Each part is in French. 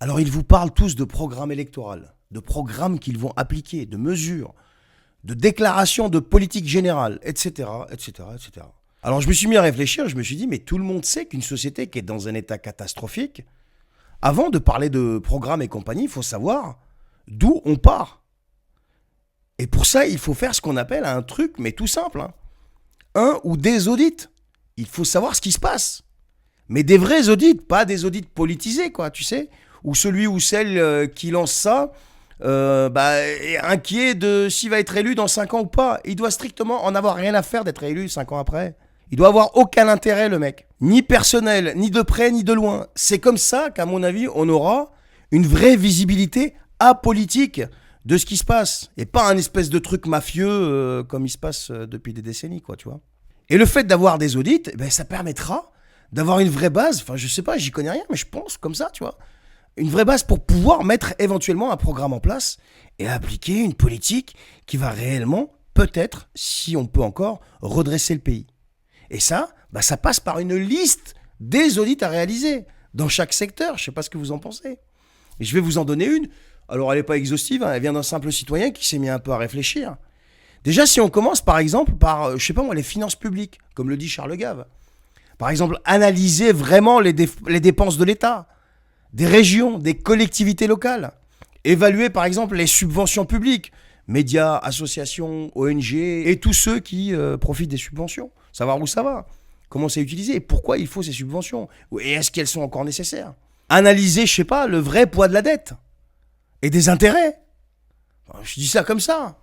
Alors ils vous parlent tous de programme électoral, de programmes qu'ils vont appliquer, de mesures, de déclarations de politique générale, etc., etc., etc. Alors je me suis mis à réfléchir, je me suis dit, mais tout le monde sait qu'une société qui est dans un état catastrophique, avant de parler de programme et compagnie, il faut savoir d'où on part. Et pour ça, il faut faire ce qu'on appelle un truc, mais tout simple, hein. Un ou des audits. Il faut savoir ce qui se passe. Mais des vrais audits, pas des audits politisés, quoi, tu sais. Ou celui ou celle qui lance ça est inquiet de s'il va être élu dans 5 ans ou pas. Il doit strictement en avoir rien à faire d'être élu 5 ans après. Il doit avoir aucun intérêt, le mec. Ni personnel, ni de près, ni de loin. C'est comme ça qu'à mon avis, on aura une vraie visibilité apolitique de ce qui se passe. Et pas un espèce de truc mafieux comme il se passe depuis des décennies, quoi, tu vois. Et le fait d'avoir des audits, ça permettra d'avoir une vraie base. Enfin, je sais pas, j'y connais rien, mais je pense comme ça, tu vois. Une vraie base pour pouvoir mettre éventuellement un programme en place et appliquer une politique qui va réellement, peut-être, si on peut encore, redresser le pays. Et ça, ça passe par une liste des audits à réaliser dans chaque secteur. Je sais pas ce que vous en pensez. Et je vais vous en donner une. Alors, elle n'est pas exhaustive, hein, elle vient d'un simple citoyen qui s'est mis un peu à réfléchir. Déjà, si on commence par exemple par, je sais pas moi, les finances publiques, comme le dit Charles Gave. Par exemple, analyser vraiment les dépenses de l'État, des régions, des collectivités locales. Évaluer par exemple les subventions publiques, médias, associations, ONG et tous ceux qui profitent des subventions. Savoir où ça va, comment c'est utilisé et pourquoi il faut ces subventions. Et est-ce qu'elles sont encore nécessaires. Analyser, je sais pas, le vrai poids de la dette et des intérêts. Enfin, je dis ça comme ça.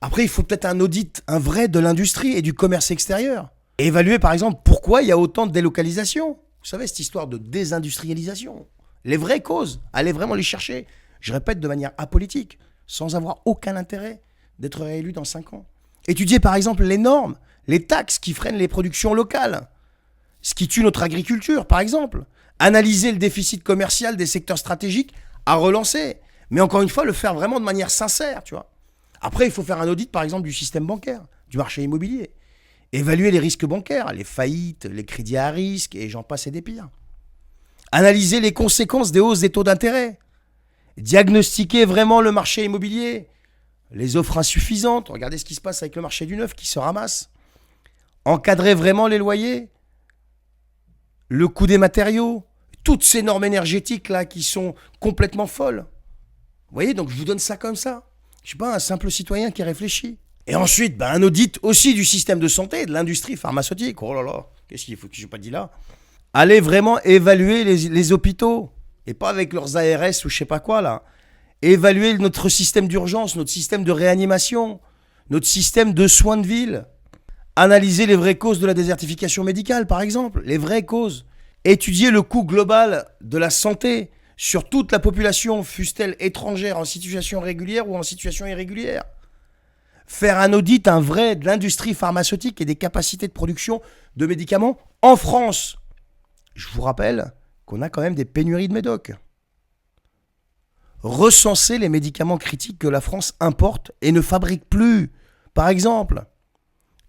Après, il faut peut-être un audit, un vrai de l'industrie et du commerce extérieur. Et évaluer par exemple pourquoi il y a autant de délocalisation. Vous savez, cette histoire de désindustrialisation. Les vraies causes, allez vraiment les chercher. Je répète, de manière apolitique, sans avoir aucun intérêt d'être réélu dans 5 ans. Étudier par exemple les normes, les taxes qui freinent les productions locales, ce qui tue notre agriculture par exemple. Analyser le déficit commercial des secteurs stratégiques à relancer. Mais encore une fois, le faire vraiment de manière sincère, tu vois. Après, il faut faire un audit par exemple du système bancaire, du marché immobilier. Évaluer les risques bancaires, les faillites, les crédits à risque et j'en passe et des pires. Analyser les conséquences des hausses des taux d'intérêt. Diagnostiquer vraiment le marché immobilier. Les offres insuffisantes. Regardez ce qui se passe avec le marché du neuf qui se ramasse. Encadrer vraiment les loyers. Le coût des matériaux. Toutes ces normes énergétiques là qui sont complètement folles. Vous voyez, donc je vous donne ça comme ça. Je ne suis pas un simple citoyen qui réfléchit. Et ensuite, un audit aussi du système de santé, de l'industrie pharmaceutique. Oh là là, qu'est-ce qu'il faut que je n'ai pas dit là. Allez vraiment évaluer les hôpitaux. Et pas avec leurs ARS ou je sais pas quoi là. Évaluer notre système d'urgence, notre système de réanimation, notre système de soins de ville. Analyser les vraies causes de la désertification médicale, par exemple. Les vraies causes. Étudier le coût global de la santé sur toute la population, fût-elle étrangère, en situation régulière ou en situation irrégulière. Faire un audit, un vrai, de l'industrie pharmaceutique et des capacités de production de médicaments en France. Je vous rappelle qu'on a quand même des pénuries de médocs. Recenser les médicaments critiques que la France importe et ne fabrique plus. Par exemple,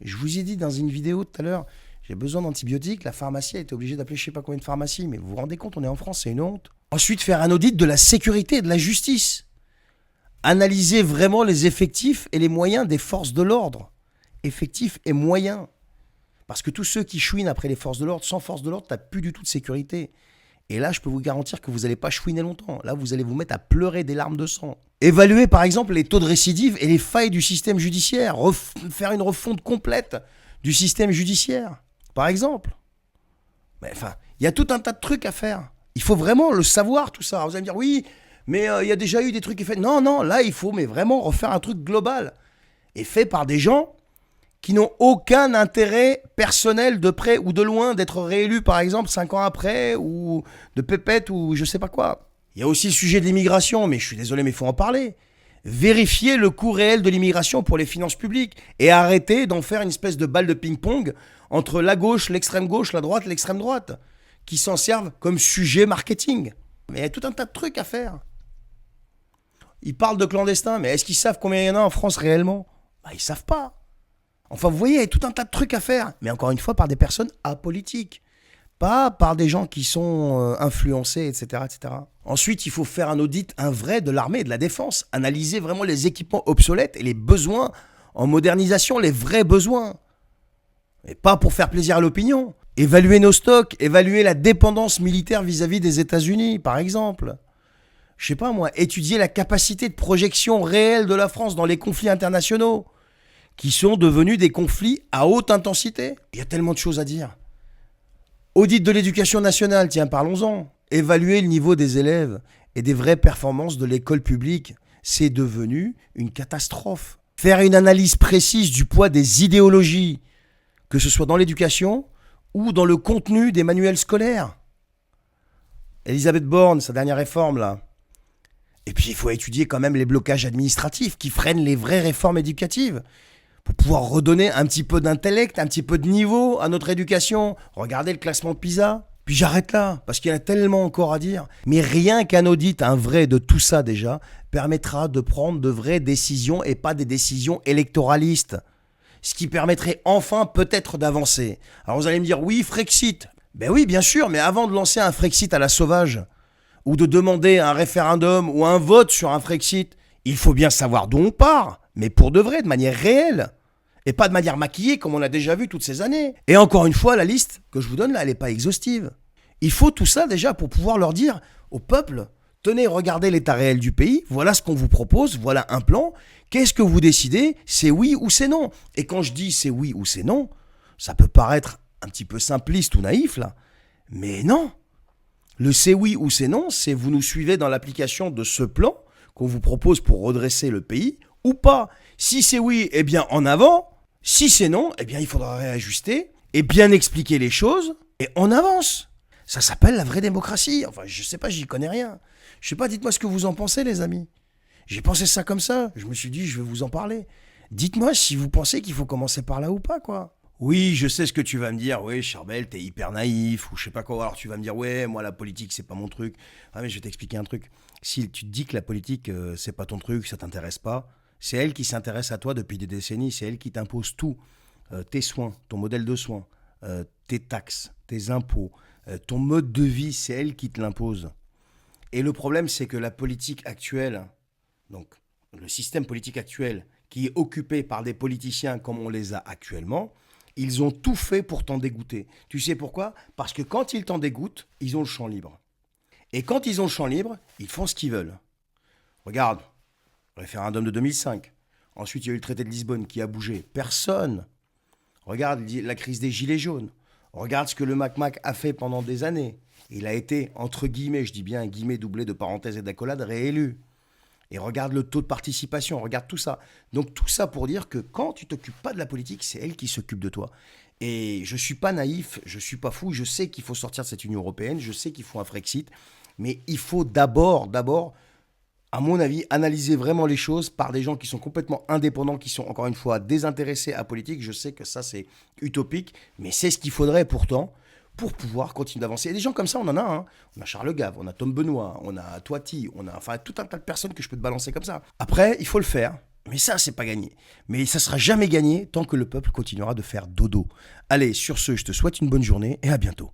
je vous ai dit dans une vidéo tout à l'heure, j'ai besoin d'antibiotiques, la pharmacie a été obligée d'appeler je sais pas combien de pharmacies, mais vous vous rendez compte, on est en France, c'est une honte. Ensuite, faire un audit de la sécurité et de la justice. Analyser vraiment les effectifs et les moyens des forces de l'ordre. Effectifs et moyens. Parce que tous ceux qui chouinent après les forces de l'ordre, sans force de l'ordre, t'as plus du tout de sécurité. Et là, je peux vous garantir que vous n'allez pas chouiner longtemps. Là, vous allez vous mettre à pleurer des larmes de sang. Évaluer, par exemple, les taux de récidive et les failles du système judiciaire. Faire une refonte complète du système judiciaire, par exemple. Mais enfin, il y a tout un tas de trucs à faire. Il faut vraiment le savoir, tout ça. Vous allez me dire, oui, mais il y a déjà eu des trucs qui fait. Non, là, il faut vraiment refaire un truc global. Et fait par des gens qui n'ont aucun intérêt personnel de près ou de loin d'être réélus, par exemple, 5 ans après, ou de pépette, ou je sais pas quoi. Il y a aussi le sujet de l'immigration, mais je suis désolé, mais il faut en parler. Vérifier le coût réel de l'immigration pour les finances publiques et arrêter d'en faire une espèce de balle de ping-pong entre la gauche, l'extrême gauche, la droite, l'extrême droite, qui s'en servent comme sujet marketing. Mais il y a tout un tas de trucs à faire. Ils parlent de clandestins, mais est-ce qu'ils savent combien il y en a en France réellement ? Ils savent pas. Enfin, vous voyez, il y a tout un tas de trucs à faire. Mais encore une fois, par des personnes apolitiques. Pas par des gens qui sont influencés, etc., etc. Ensuite, il faut faire un audit, un vrai, de l'armée et de la défense. Analyser vraiment les équipements obsolètes et les besoins en modernisation, les vrais besoins. Et pas pour faire plaisir à l'opinion. Évaluer nos stocks, évaluer la dépendance militaire vis-à-vis des États-Unis, par exemple. Je sais pas moi, étudier la capacité de projection réelle de la France dans les conflits internationaux, qui sont devenus des conflits à haute intensité. Il y a tellement de choses à dire. Audit de l'éducation nationale, tiens, parlons-en. Évaluer le niveau des élèves et des vraies performances de l'école publique, c'est devenu une catastrophe. Faire une analyse précise du poids des idéologies, que ce soit dans l'éducation ou dans le contenu des manuels scolaires. Elisabeth Borne, sa dernière réforme, là. Et puis, il faut étudier quand même les blocages administratifs qui freinent les vraies réformes éducatives pour pouvoir redonner un petit peu d'intellect, un petit peu de niveau à notre éducation. Regardez le classement de PISA. Puis j'arrête là, parce qu'il y a tellement encore à dire. Mais rien qu'un audit, un vrai de tout ça déjà, permettra de prendre de vraies décisions et pas des décisions électoralistes. Ce qui permettrait enfin peut-être d'avancer. Alors vous allez me dire, oui, Frexit. Ben oui, bien sûr, mais avant de lancer un Frexit à la sauvage, ou de demander un référendum ou un vote sur un Frexit, il faut bien savoir d'où on part, mais pour de vrai, de manière réelle. Et pas de manière maquillée comme on l'a déjà vu toutes ces années. Et encore une fois, la liste que je vous donne là, elle n'est pas exhaustive. Il faut tout ça déjà pour pouvoir leur dire au peuple, tenez, regardez l'état réel du pays, voilà ce qu'on vous propose, voilà un plan, qu'est-ce que vous décidez, c'est oui ou c'est non. Et quand je dis c'est oui ou c'est non, ça peut paraître un petit peu simpliste ou naïf là, mais non. Le c'est oui ou c'est non, c'est vous nous suivez dans l'application de ce plan qu'on vous propose pour redresser le pays ou pas. Si c'est oui, eh bien en avant. Si c'est non, eh bien il faudra réajuster et bien expliquer les choses et on avance. Ça s'appelle la vraie démocratie. Enfin, je sais pas, j'y connais rien. Je sais pas, dites-moi ce que vous en pensez, les amis. J'ai pensé ça comme ça. Je me suis dit, je vais vous en parler. Dites-moi si vous pensez qu'il faut commencer par là ou pas, quoi. Oui, je sais ce que tu vas me dire. Oui, Charbel, t'es hyper naïf ou je sais pas quoi. Alors tu vas me dire, ouais, moi la politique, c'est pas mon truc. Ah, mais je vais t'expliquer un truc. Si tu te dis que la politique, c'est pas ton truc, ça t'intéresse pas, c'est elle qui s'intéresse à toi depuis des décennies. C'est elle qui t'impose tout. Tes soins, ton modèle de soins, tes taxes, tes impôts, ton mode de vie, c'est elle qui te l'impose. Et le problème, c'est que la politique actuelle, donc le système politique actuel, qui est occupé par des politiciens comme on les a actuellement, ils ont tout fait pour t'en dégoûter. Tu sais pourquoi ? Parce que quand ils t'en dégoûtent, ils ont le champ libre. Et quand ils ont le champ libre, ils font ce qu'ils veulent. Regarde, référendum de 2005. Ensuite, il y a eu le traité de Lisbonne qui a bougé. Personne. Regarde la crise des gilets jaunes. Regarde ce que le MacMac a fait pendant des années. Il a été, entre guillemets, je dis bien guillemets doublé de parenthèses et d'accolades, réélu. Et regarde le taux de participation, regarde tout ça. Donc tout ça pour dire que quand tu t'occupes pas de la politique, c'est elle qui s'occupe de toi. Et je suis pas naïf, je suis pas fou, je sais qu'il faut sortir de cette Union européenne, je sais qu'il faut un Frexit, mais il faut d'abord, à mon avis, analyser vraiment les choses par des gens qui sont complètement indépendants, qui sont encore une fois désintéressés à politique. Je sais que ça c'est utopique, mais c'est ce qu'il faudrait pourtant pour pouvoir continuer d'avancer. Et des gens comme ça, on en a. Hein. On a Charles Gave, on a Tom Benoît, on a Toiti, on a enfin tout un tas de personnes que je peux te balancer comme ça. Après, il faut le faire. Mais ça, c'est pas gagné. Mais ça sera jamais gagné tant que le peuple continuera de faire dodo. Allez, sur ce, je te souhaite une bonne journée et à bientôt.